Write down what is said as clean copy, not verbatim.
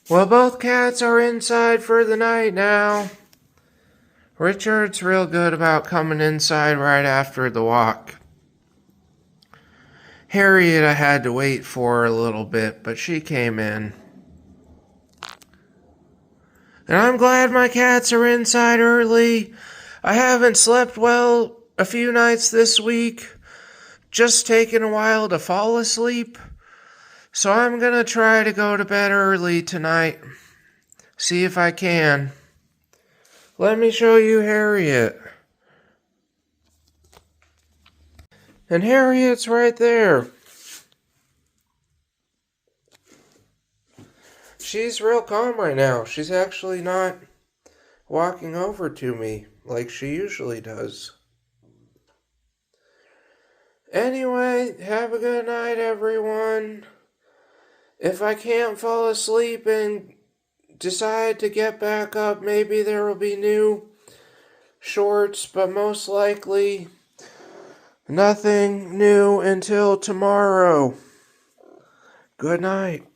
Well, both cats are inside for the night now. Richard's real good about coming inside right after the walk. Harriet I had to wait for a little bit, but she came in. And I'm glad my cats are inside early. I haven't slept well a few nights this week. Just taking a while to fall asleep. So I'm gonna try to go to bed early tonight. See if I can. Let me show you Harriet. And Harriet's right there. She's real calm right now. She's actually not walking over to me like she usually does. Anyway, have a good night, everyone. If I can't fall asleep and decide to get back up, maybe there will be new shorts, but most likely nothing new until tomorrow. Good night.